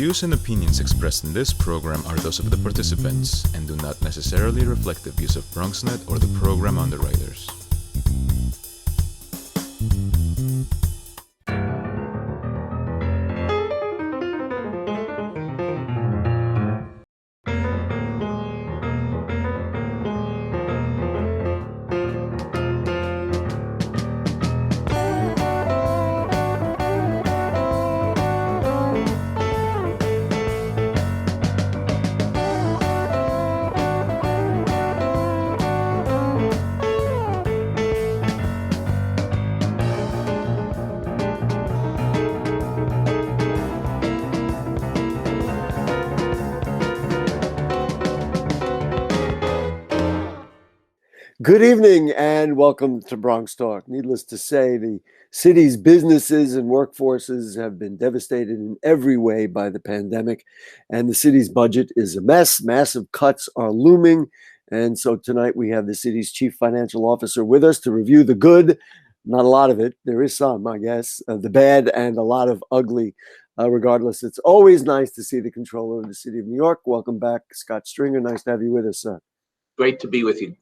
views and opinions expressed in this program are those of the participants and do not necessarily reflect the views of BronxNet or the program underwriters. Good evening and welcome to BronxTalk. Needless to say, the city's businesses and workforces have been devastated in every way by the pandemic, and the city's budget is a mess. Massive cuts are looming, and so tonight we have the city's chief financial officer with us to review the good, not a lot of it, there is some, I guess, the bad and a lot of ugly. Regardless, it's always nice to see the controller of the city of New York. Welcome back, Scott Stringer. Nice to have you with us, sir. Great to be with you.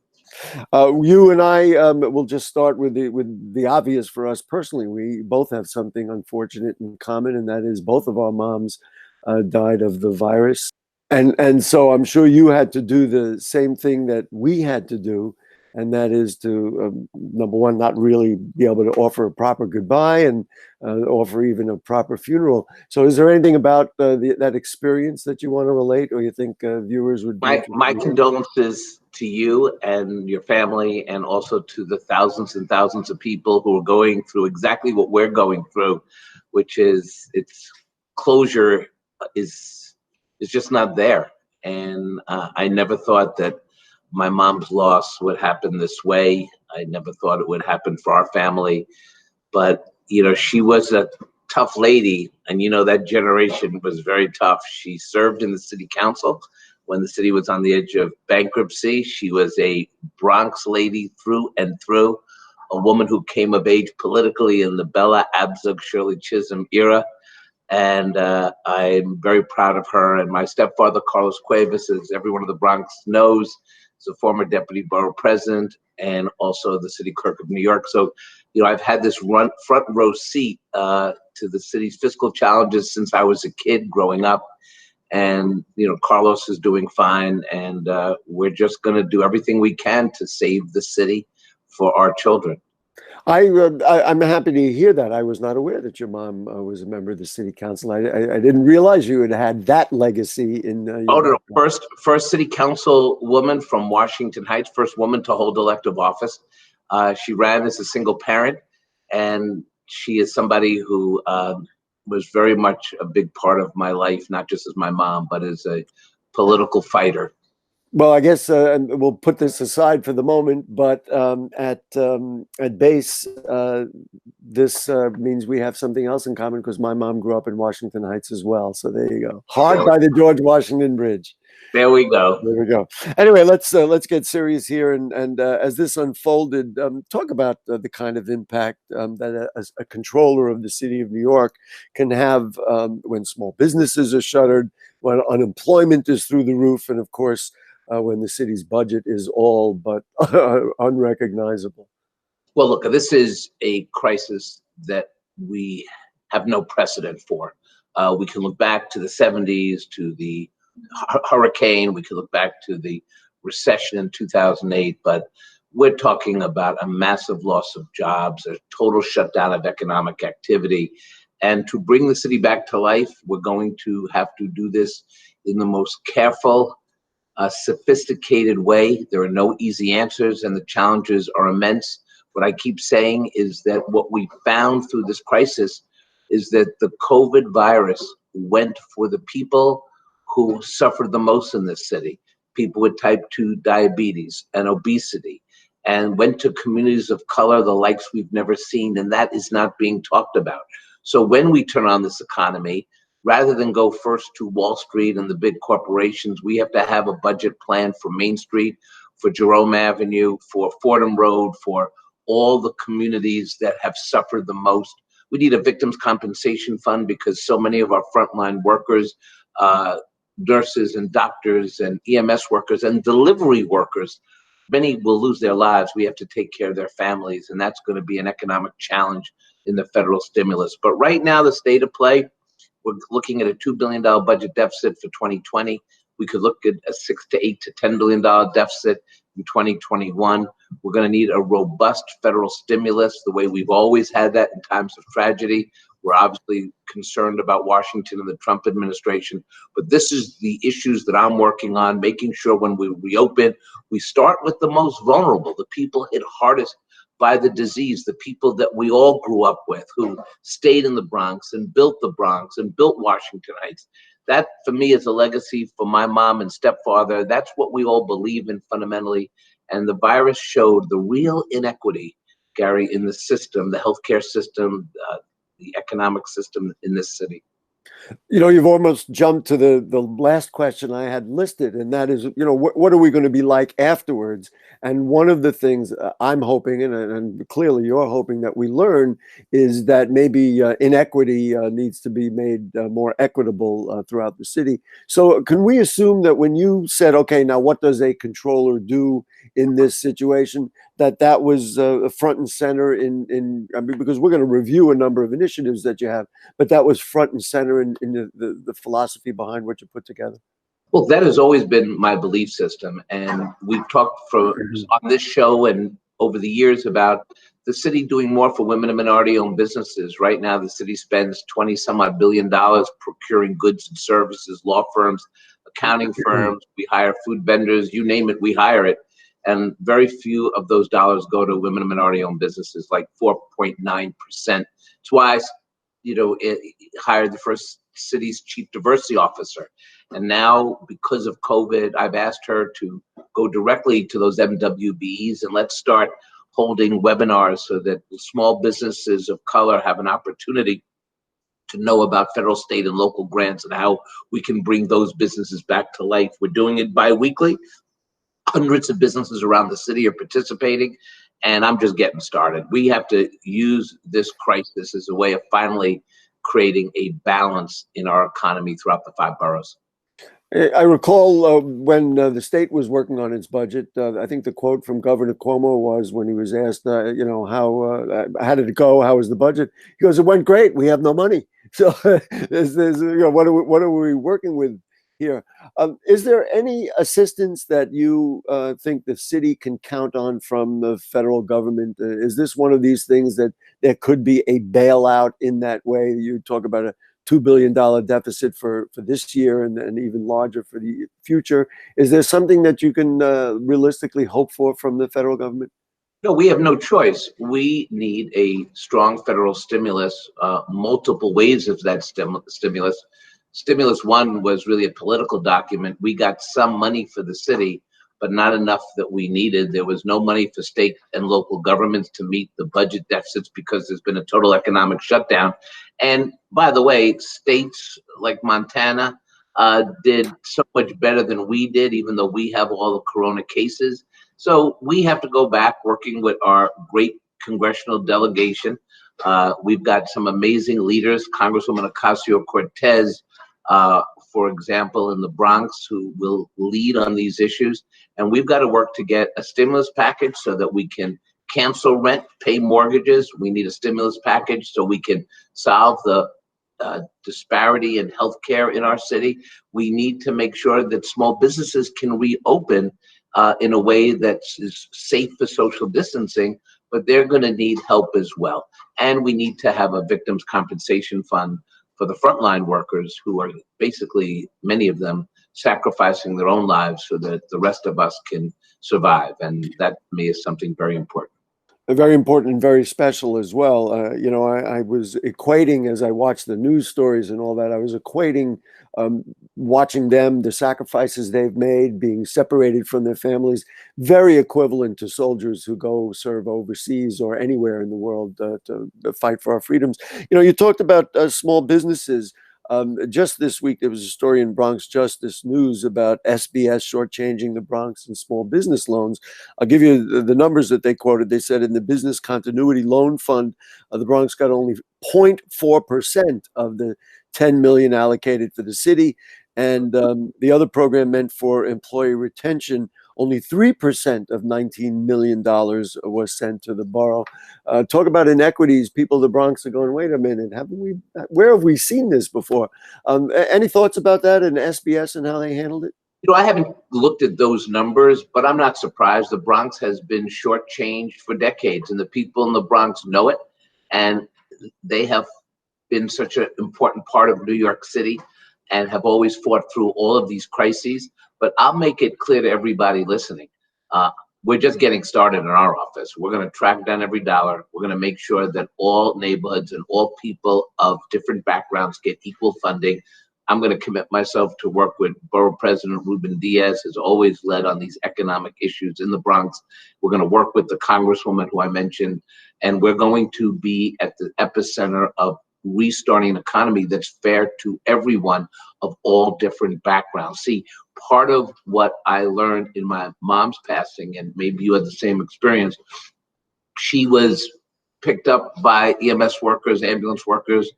You and I will just start with the obvious for us personally. We both have something unfortunate in common, and that is both of our moms died of the virus. And so I'm sure you had to do the same thing that we had to do, and that is to, number one, not really be able to offer a proper goodbye and offer even a proper funeral. So is there anything about that experience that you want to relate, or you think viewers would be my condolences to you and your family, and also to the thousands and thousands of people who are going through exactly what we're going through, which is its closure is just not there. And I never thought that my mom's loss would happen this way. I never thought it would happen for our family. But, you know, she was a tough lady, and, you know, that generation was very tough. She served in the city council when the city was on the edge of bankruptcy. She was a Bronx lady through and through, a woman who came of age politically in the Bella Abzug, Shirley Chisholm era. And I'm very proud of her. And my stepfather, Carlos Cuevas, as everyone in the Bronx knows, is a former deputy borough president and also the city clerk of New York. So, you know, I've had this front row seat to the city's fiscal challenges since I was a kid growing up. And, you know, Carlos is doing fine, and we're just going to do everything we can to save the city for our children. I'm happy to hear that. I was not aware that your mom was a member of the city council. I didn't realize you had that legacy in. First city council woman from Washington Heights, first woman to hold elective office. She ran as a single parent, and she is somebody who was very much a big part of my life, not just as my mom, but as a political fighter. Well, I guess we'll put this aside for the moment, but at base, this means we have something else in common, because my mom grew up in Washington Heights as well. So there you go. Hard by the George Washington Bridge. There we go. There we go. Anyway, let's get serious here, and as this unfolded, talk about the kind of impact that a controller of the city of New York can have when small businesses are shuttered, when unemployment is through the roof, and of course, when the city's budget is all but unrecognizable. Well, look, this is a crisis that we have no precedent for. We can look back to the 70s, to the hurricane. We could look back to the recession in 2008, but we're talking about a massive loss of jobs, a total shutdown of economic activity. And to bring the city back to life, we're going to have to do this in the most careful, sophisticated way. There are no easy answers, and the challenges are immense. What I keep saying is that what we found through this crisis is that the COVID virus went for the people who suffered the most in this city, people with type 2 diabetes and obesity, and went to communities of color, the likes we've never seen, and that is not being talked about. So when we turn on this economy, rather than go first to Wall Street and the big corporations, we have to have a budget plan for Main Street, for Jerome Avenue, for Fordham Road, for all the communities that have suffered the most We need a victims compensation fund because so many of our frontline workers, nurses and doctors and EMS workers and delivery workers, many will lose their lives. We have to take care of their families, and that's going to be an economic challenge in the federal stimulus. But right now, the state of play, we're looking at a $2 billion budget deficit for 2020. We could look at a $6 to $8 to $10 billion deficit in 2021. We're going to need a robust federal stimulus, the way we've always had that in times of tragedy. We're obviously concerned about Washington and the Trump administration, but this is the issues that I'm working on, making sure when we reopen, we start with the most vulnerable, the people hit hardest by the disease, the people that we all grew up with, who stayed in the Bronx and built the Bronx and built Washington Heights. That, for me, is a legacy for my mom and stepfather. That's what we all believe in fundamentally. And the virus showed the real inequity, Gary, in the system, the healthcare system, the economic system in this city. You know, you've almost jumped to the last question I had listed, and that is, you know, what are we going to be like afterwards? And one of the things I'm hoping, and clearly you're hoping that we learn, is that maybe inequity needs to be made more equitable throughout the city. So can we assume that when you said, okay, now what does a controller do in this situation, that was front and center I mean, because we're going to review a number of initiatives that you have, but that was front and center in the philosophy behind what you put together? Well, that has always been my belief system. And we've talked on this show and over the years about the city doing more for women and minority-owned businesses. Right now, the city spends 20 some odd billion dollars procuring goods and services, law firms, accounting firms. We hire food vendors, you name it, we hire it. And very few of those dollars go to women and minority-owned businesses, like 4.9%. That's why I hired the first city's chief diversity officer. And now, because of COVID, I've asked her to go directly to those MWBs and let's start holding webinars so that small businesses of color have an opportunity to know about federal, state, and local grants and how we can bring those businesses back to life. We're doing it bi-weekly. Hundreds of businesses around the city are participating, and I'm just getting started. We have to use this crisis as a way of finally creating a balance in our economy throughout the 5 boroughs. I recall when the state was working on its budget, I think the quote from Governor Cuomo was when he was asked, how did it go? How was the budget? He goes, "It went great. We have no money." So what are we working with here? Is there any assistance that you think the city can count on from the federal government? Is this one of these things that there could be a bailout in that way? You talk about a $2 billion deficit for this year and even larger for the future. Is there something that you can realistically hope for from the federal government? No, we have no choice. We need a strong federal stimulus, multiple waves of that stimulus. Stimulus one was really a political document. We got some money for the city, but not enough that we needed. There was no money for state and local governments to meet the budget deficits because there's been a total economic shutdown. And by the way, states like Montana did so much better than we did, even though we have all the corona cases. So we have to go back working with our great congressional delegation. We've got some amazing leaders, Congresswoman Ocasio-Cortez, for example, in the Bronx, who will lead on these issues. And we've got to work to get a stimulus package so that we can cancel rent, pay mortgages. We need a stimulus package so we can solve the disparity in healthcare in our city. We need to make sure that small businesses can reopen in a way that is safe for social distancing, but they're going to need help as well. And we need to have a victims compensation fund for the frontline workers who are basically, many of them, sacrificing their own lives so that the rest of us can survive. And that, to me, is something very important. Very important and very special as well. I was equating, as I watched the news stories and all that, I was equating watching them, the sacrifices they've made, being separated from their families, very equivalent to soldiers who go serve overseas or anywhere in the world to fight for our freedoms. You talked about small businesses. Just this week, there was a story in Bronx Justice News about SBS shortchanging the Bronx and small business loans. I'll give you the numbers that they quoted. They said in the Business Continuity Loan Fund, the Bronx got only 0.4% of the 10 million allocated for the city. And the other program meant for employee retention, only 3% of $19 million was sent to the borough. Talk about inequities. People of the Bronx are going, wait a minute, where have we seen this before? Any thoughts about that and SBS and how they handled it? I haven't looked at those numbers, but I'm not surprised. The Bronx has been shortchanged for decades, and the people in the Bronx know it. And they have been such an important part of New York City and have always fought through all of these crises. But I'll make it clear to everybody listening, we're just getting started in our office. We're going to track down every dollar. We're going to make sure that all neighborhoods and all people of different backgrounds get equal funding. I'm going to commit myself to work with Borough President Ruben Diaz, has always led on these economic issues in the Bronx. We're going to work with the Congresswoman who I mentioned, and we're going to be at the epicenter of restarting an economy that's fair to everyone of all different backgrounds. See, part of what I learned in my mom's passing, and maybe you had the same experience, she was picked up by EMS workers, ambulance workers,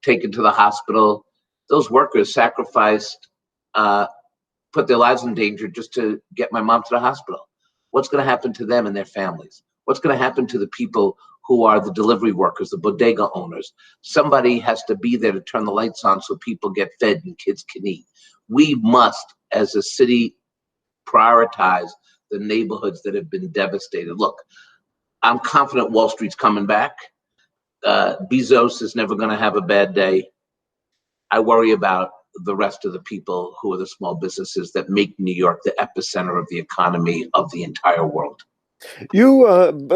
taken to the hospital. Those workers sacrificed, put their lives in danger just to get my mom to the hospital. What's going to happen to them and their families? What's going to happen to the people who are the delivery workers, the bodega owners? Somebody has to be there to turn the lights on so people get fed and kids can eat. We must, as a city, prioritize the neighborhoods that have been devastated. Look, I'm confident Wall Street's coming back. Bezos is never going to have a bad day. I worry about the rest of the people who are the small businesses that make New York the epicenter of the economy of the entire world. You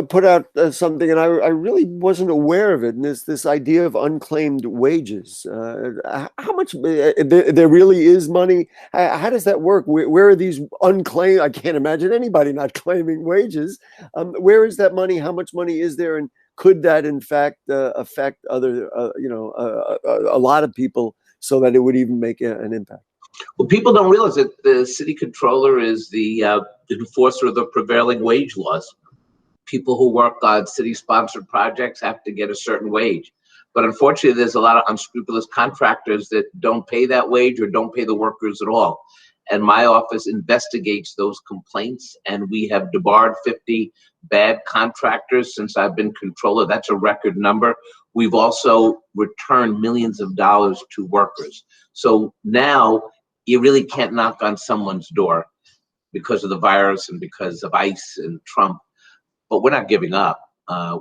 put out something, and I really wasn't aware of it, and it's this idea of unclaimed wages. How much there really is money? How does that work? Where are these unclaimed? I can't imagine anybody not claiming wages. Where is that money? How much money is there? And could that, in fact, affect other, a lot of people so that it would even make an impact? Well, people don't realize that the city controller is the enforcer of the prevailing wage laws. People who work on city-sponsored projects have to get a certain wage. But unfortunately, there's a lot of unscrupulous contractors that don't pay that wage or don't pay the workers at all. And my office investigates those complaints, and we have debarred 50 bad contractors since I've been controller. That's a record number. We've also returned millions of dollars to workers. So now you really can't knock on someone's door because of the virus and because of ICE and Trump. But we're not giving up.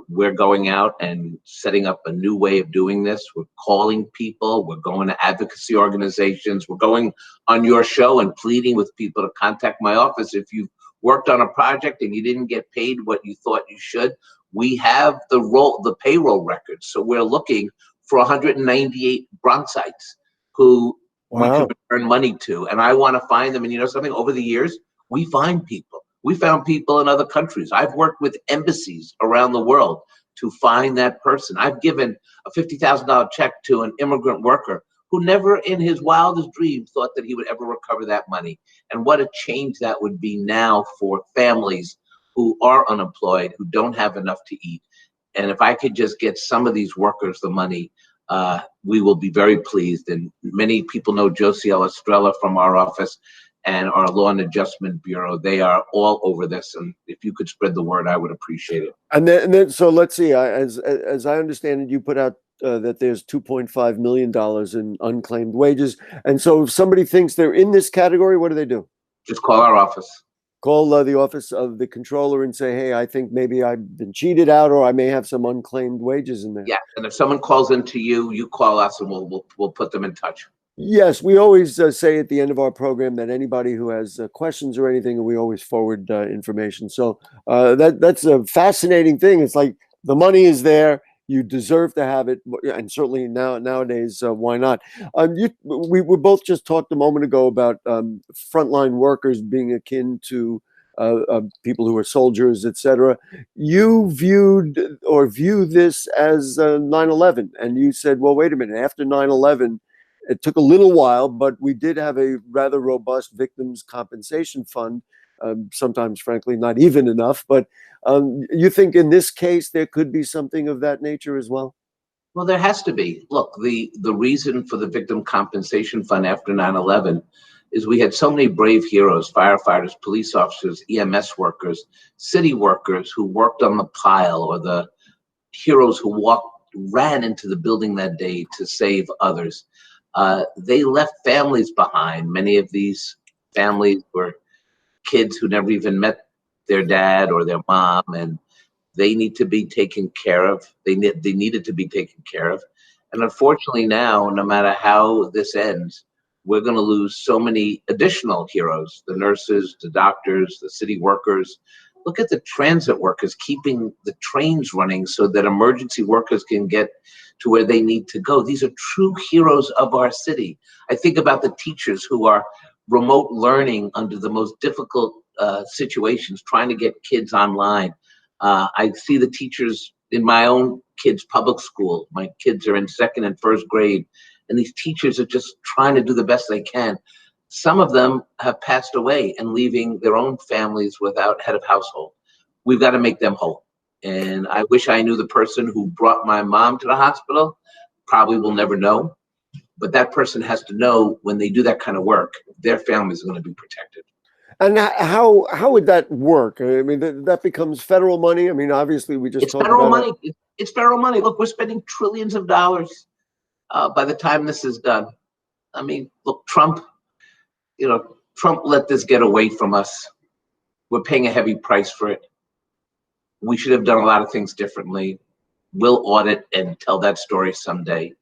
We're going out and setting up a new way of doing this. We're calling people. We're going to advocacy organizations. We're going on your show and pleading with people to contact my office. If you've worked on a project and you didn't get paid what you thought you should, we have the payroll records. So we're looking for 198 Bronxites who we can return money to. And I want to find them. And you know something, over the years, we find people. We found people in other countries. I've worked with embassies around the world to find that person. I've given a $50,000 check to an immigrant worker who never in his wildest dreams thought that he would ever recover that money. And what a change that would be now for families who are unemployed, who don't have enough to eat. And if I could just get some of these workers the money, we will be very pleased. And many people know Josie Estrella from our office and our Law and Adjustment Bureau. They are all over this, and if you could spread the word, I would appreciate it. And then so let's see. As I understand it, you put out that there's $2.5 million in unclaimed wages, and so if somebody thinks they're in this category, what do they do? Just call our office. Call the office of the controller and say, "Hey, I think maybe I've been cheated out, or I may have some unclaimed wages in there." Yeah, and if someone calls into you, you call us, and we'll put them in touch. Yes, we always say at the end of our program that anybody who has questions or anything, we always forward information. So that's a fascinating thing. It's like the money is there, you deserve to have it, and certainly nowadays, why not? We both just talked a moment ago about frontline workers being akin to people who are soldiers, etc. You viewed or view this as 9/11, and you said, well, wait a minute, after 9/11, it took a little while, but we did have a rather robust victims compensation fund. Sometimes, frankly, not even enough. But you think in this case there could be something of that nature as well? Well, there has to be. Look, the reason for the Victim Compensation Fund after 9/11 is we had so many brave heroes, firefighters, police officers, EMS workers, city workers who worked on the pile, or the heroes who ran into the building that day to save others. They left families behind. Many of these families were kids who never even met their dad or their mom, and they need to be taken care of. They needed to be taken care of. And unfortunately now, no matter how this ends, we're going to lose so many additional heroes, the nurses, the doctors, the city workers. Look at the transit workers keeping the trains running so that emergency workers can get to where they need to go. These are true heroes of our city. I think about the teachers who are remote learning under the most difficult situations, trying to get kids online. I see the teachers in my own kids' public school. My kids are in second and first grade, and these teachers are just trying to do the best they can. Some of them have passed away and leaving their own families without head of household. We've got to make them whole. And I wish I knew the person who brought my mom to the hospital. Probably will never know. But that person has to know when they do that kind of work, their families are going to be protected. And how would that work? I mean, that becomes federal money. I mean, obviously, we just It's talked federal about money. It's federal money. Look, we're spending trillions of dollars by the time this is done. I mean, look, Trump let this get away from us. We're paying a heavy price for it. We should have done a lot of things differently. We'll audit and tell that story someday.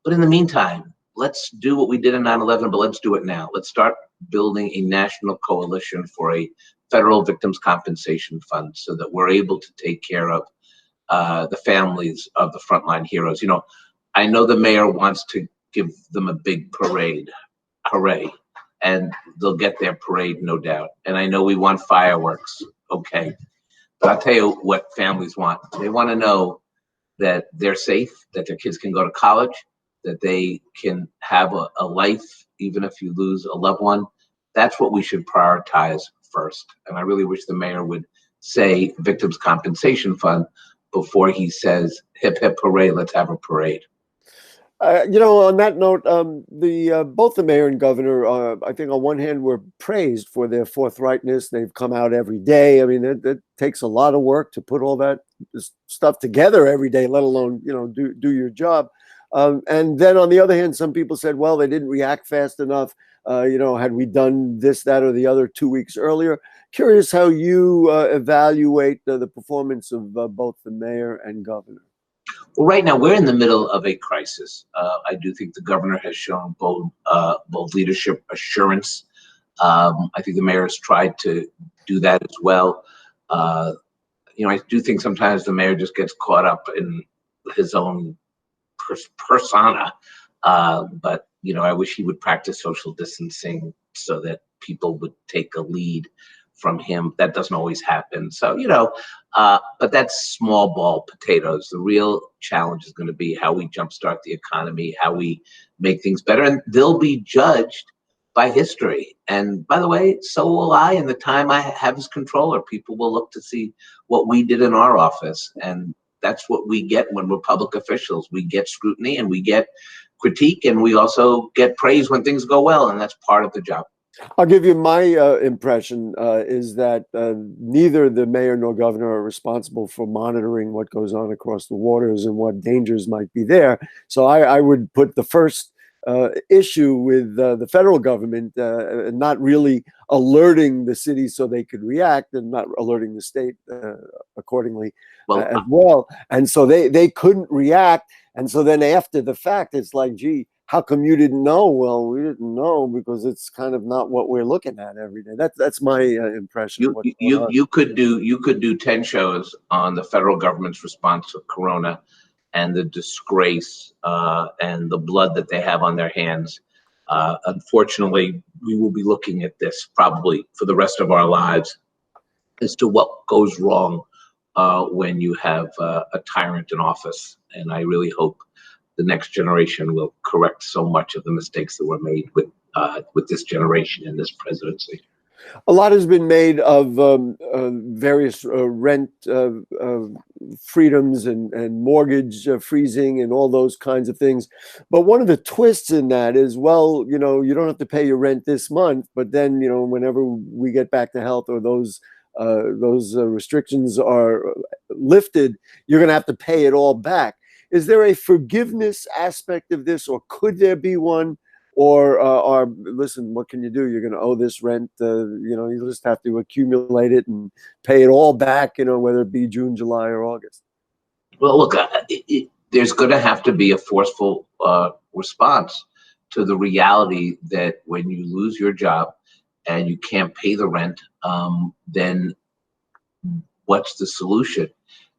But in the meantime, let's do what we did in 9/11, but let's do it now. Let's start building a national coalition for a federal victims compensation fund so that we're able to take care of the families of the frontline heroes. I know the mayor wants to give them a big parade, hooray, and they'll get their parade, no doubt. And I know we want fireworks, okay. But I'll tell you what families want. They want to know that they're safe, that their kids can go to college, that they can have a life, even if you lose a loved one. That's what we should prioritize first. And I really wish the mayor would say Victims Compensation Fund before he says, hip, hip, hooray, let's have a parade. On that note, both the mayor and governor, I think on one hand, were praised for their forthrightness. They've come out every day. I mean, it takes a lot of work to put all that stuff together every day, let alone, do your job. And then on the other hand, some people said, well, they didn't react fast enough. Had we done this, that, or the other 2 weeks earlier? Curious how you evaluate the performance of both the mayor and governor. Well, right now we're in the middle of a crisis. I do think the governor has shown both leadership assurance. I think the mayor has tried to do that as well. I do think sometimes the mayor just gets caught up in his own persona. But I wish he would practice social distancing so that people would take a lead from him. That doesn't always happen. So, but that's small ball potatoes. The real challenge is going to be how we jumpstart the economy, how we make things better. And they'll be judged by history. And by the way, so will I. In the time I have as controller, people will look to see what we did in our office. And that's what we get when we're public officials. We get scrutiny and we get critique, and we also get praise when things go well. And that's part of the job. I'll give you my impression is that neither the mayor nor governor are responsible for monitoring what goes on across the waters and what dangers might be there. So I would put the first issue with the federal government not really alerting the city so they could react, and not alerting the state accordingly as well. And so they couldn't react. And so then after the fact, it's like, gee, how come you didn't know? Well, we didn't know because it's kind of not what we're looking at every day. That's my impression. You could do 10 shows on the federal government's response to Corona and the disgrace and the blood that they have on their hands. Unfortunately, we will be looking at this probably for the rest of our lives as to what goes wrong when you have a tyrant in office. And I really hope the next generation will correct so much of the mistakes that were made with this generation and this presidency. A lot has been made of various rent freedoms and mortgage freezing and all those kinds of things. But one of the twists in that is, well, you know, you don't have to pay your rent this month, but then, you know, whenever we get back to health or those restrictions are lifted, you're going to have to pay it all back. Is there a forgiveness aspect of this, or could there be one? Or listen, what can you do? You're going to owe this rent. You know, you just have to accumulate it and pay it all back. You know, whether it be June, July, or August. Well, look, there's going to have to be a forceful response to the reality that when you lose your job and you can't pay the rent, then what's the solution?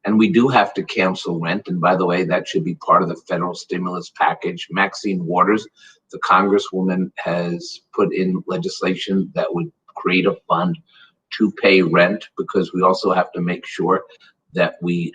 And we do have to cancel rent. And by the way, that should be part of the federal stimulus package. Maxine Waters, the congresswoman, has put in legislation that would create a fund to pay rent, because we also have to make sure that we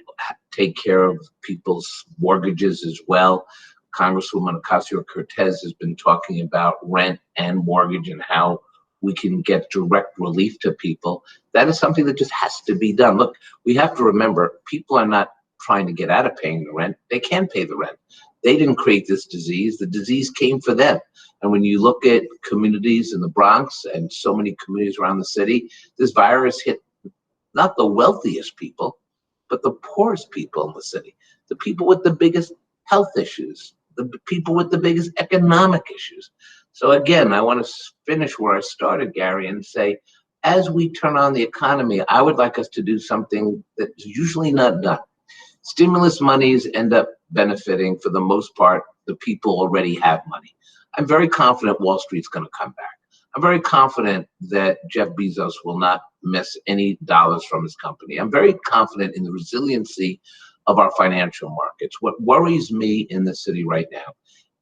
take care of people's mortgages as well. Congresswoman Ocasio-Cortez has been talking about rent and mortgage and how we can get direct relief to people. That is something that just has to be done. Look, we have to remember, people are not trying to get out of paying the rent. They can pay the rent. They didn't create this disease. The disease came for them. And when you look at communities in the Bronx and so many communities around the city, this virus hit not the wealthiest people, but the poorest people in the city, the people with the biggest health issues, the people with the biggest economic issues. So again, I want to finish where I started, Gary, and say, as we turn on the economy, I would like us to do something that's usually not done. Stimulus monies end up benefiting, for the most part, the people already have money. I'm very confident Wall Street's going to come back. I'm very confident that Jeff Bezos will not miss any dollars from his company. I'm very confident in the resiliency of our financial markets. What worries me in the city right now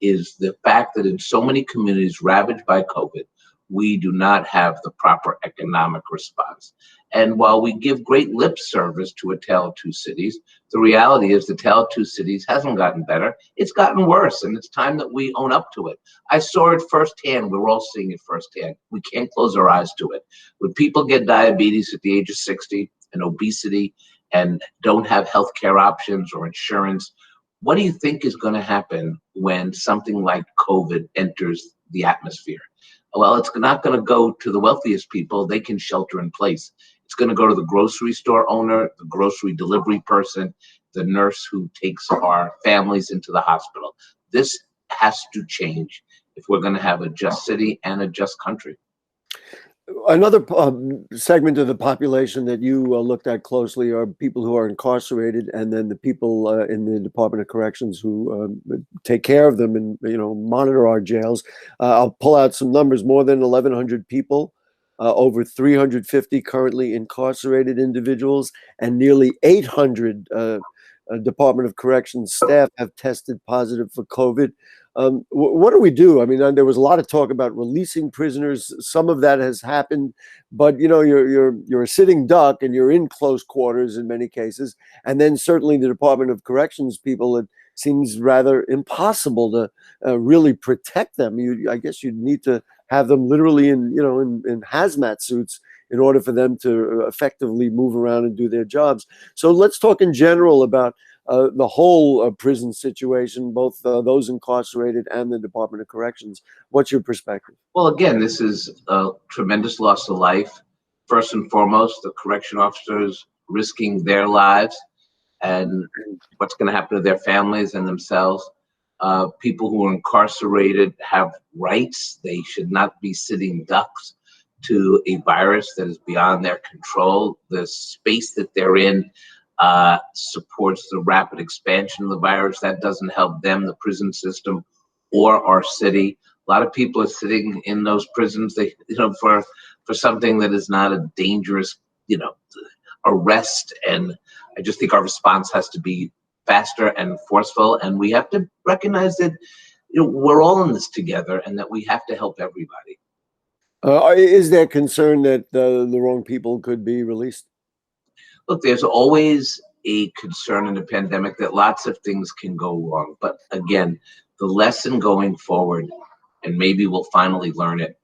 is the fact that in so many communities ravaged by COVID, we do not have the proper economic response. And while we give great lip service to A Tale of Two Cities, the reality is the Tale of Two Cities hasn't gotten better. It's gotten worse, and it's time that we own up to it. I saw it firsthand. We're all seeing it firsthand. We can't close our eyes to it. When people get diabetes at the age of 60 and obesity and don't have health care options or insurance, what do you think is going to happen when something like COVID enters the atmosphere? Well, it's not going to go to the wealthiest people. They can shelter in place. It's going to go to the grocery store owner, the grocery delivery person, the nurse who takes our families into the hospital. This has to change if we're going to have a just city and a just country. Another segment of the population that you looked at closely are people who are incarcerated, and then the people in the Department of Corrections who take care of them and, you know, monitor our jails. I'll pull out some numbers: more than 1,100 people, over 350 currently incarcerated individuals, and nearly 800 Department of Corrections staff have tested positive for COVID. What do we do? I mean, there was a lot of talk about releasing prisoners. Some of that has happened, but you know, you're a sitting duck and you're in close quarters in many cases. And then certainly the Department of Corrections people, it seems rather impossible to really protect them. I guess you'd need to have them literally in hazmat suits in order for them to effectively move around and do their jobs. So let's talk in general about the whole prison situation, both those incarcerated and the Department of Corrections. What's your perspective? Well, again, this is a tremendous loss of life. First and foremost, the correction officers risking their lives and what's going to happen to their families and themselves. People who are incarcerated have rights. They should not be sitting ducks to a virus that is beyond their control. The space that they're in supports the rapid expansion of the virus. That doesn't help them, the prison system, or our city. A lot of people are sitting in those prisons, for something that is not a dangerous, arrest. And I just think our response has to be faster and forceful. And we have to recognize that, we're all in this together and that we have to help everybody. Is there concern that the wrong people could be released? Look, there's always a concern in a pandemic that lots of things can go wrong. But again, the lesson going forward, and maybe we'll finally learn it,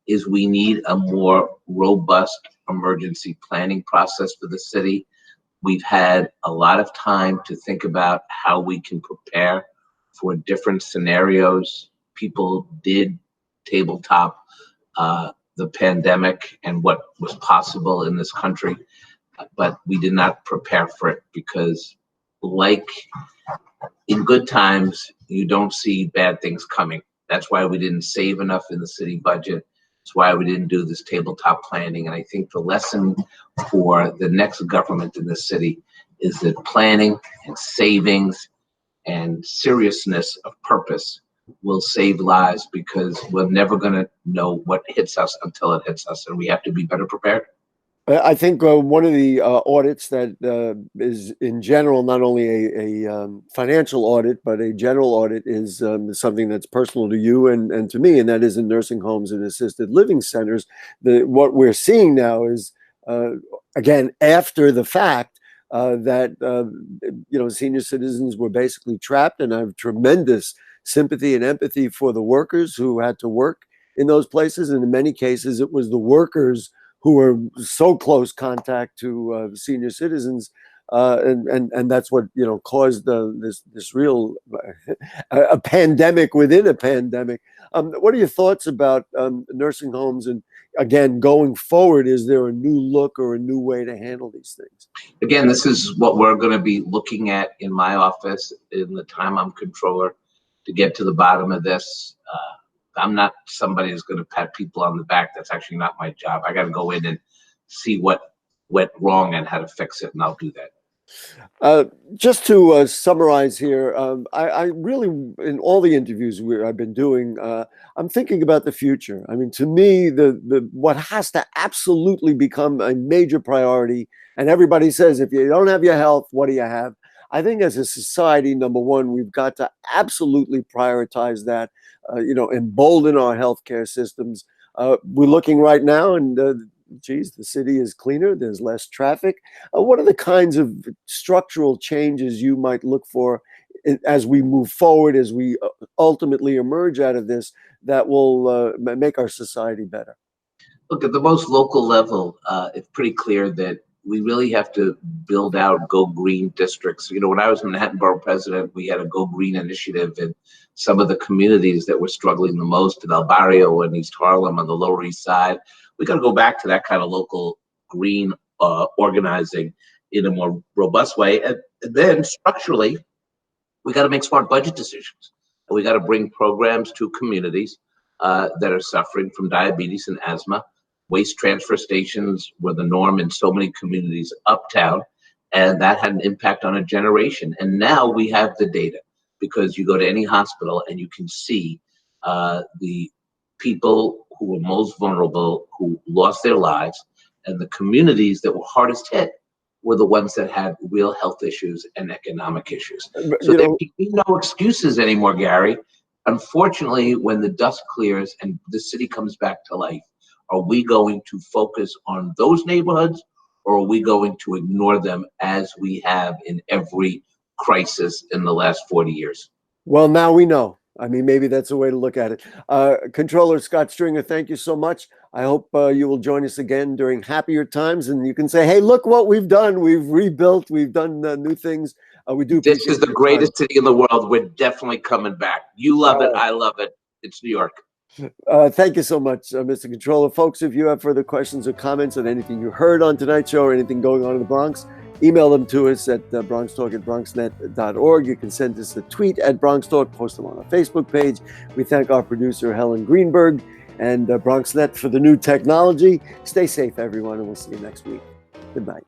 is we need a more robust emergency planning process for the city. We've had a lot of time to think about how we can prepare for different scenarios. People did tabletop the pandemic and what was possible in this country, but we did not prepare for it because, like in good times, you don't see bad things coming. That's why we didn't save enough in the city budget. That's why we didn't do this tabletop planning. And I think the lesson for the next government in the city is that planning and savings and seriousness of purpose will save lives, because we're never going to know what hits us until it hits us, and we have to be better prepared. I think one of the audits that is in general, not only a financial audit, but a general audit, is something that's personal to you and to me, and that is in nursing homes and assisted living centers. What we're seeing now is, again, after the fact, that senior citizens were basically trapped, and I have tremendous sympathy and empathy for the workers who had to work in those places. And in many cases, it was the workers who were so close contact to senior citizens, and that's what caused this real a pandemic within a pandemic. What are your thoughts about nursing homes? And again, going forward, is there a new look or a new way to handle these things? Again, this is what we're going to be looking at in my office in the time I'm controller, to get to the bottom of this. I'm not somebody who's going to pat people on the back. That's actually not my job. I got to go in and see what went wrong and how to fix it, and I'll do that. Just to summarize here, I really, in all the interviews I've been doing, I'm thinking about the future. I mean, to me, what has to absolutely become a major priority, and everybody says, if you don't have your health, what do you have? I think as a society, number one, we've got to absolutely prioritize that, embolden our healthcare systems. We're looking right now, and the city is cleaner, there's less traffic. What are the kinds of structural changes you might look for as we move forward, as we ultimately emerge out of this, that will make our society better? Look, at the most local level, it's pretty clear that we really have to build out Go Green districts. When I was Manhattan Borough President, we had a Go Green initiative in some of the communities that were struggling the most, in El Barrio and East Harlem on the Lower East Side. We got to go back to that kind of local green organizing in a more robust way. And then structurally, we got to make smart budget decisions. And we got to bring programs to communities that are suffering from diabetes and asthma. Waste transfer stations were the norm in so many communities uptown, and that had an impact on a generation. And now we have the data, because you go to any hospital and you can see the people who were most vulnerable, who lost their lives, and the communities that were hardest hit were the ones that had real health issues and economic issues. So there can be no excuses anymore, Gary. Unfortunately, when the dust clears and the city comes back to life, are we going to focus on those neighborhoods, or are we going to ignore them as we have in every crisis in the last 40 years? Well, now we know. I mean, maybe that's a way to look at it. Controller Scott Stringer, thank you so much. I hope you will join us again during happier times, and you can say, hey, look what we've done. We've rebuilt. We've done new things. We do. This is the greatest city in the world. We're definitely coming back. You love it. I love it. It's New York. Thank you so much, Mr. Controller. Folks, if you have further questions or comments on anything you heard on tonight's show or anything going on in the Bronx, email them to us at BronxTalk@BronxNet.org. You can send us a tweet at BronxTalk, post them on our Facebook page. We thank our producer, Helen Greenberg, and BronxNet for the new technology. Stay safe, everyone, and we'll see you next week. Good night.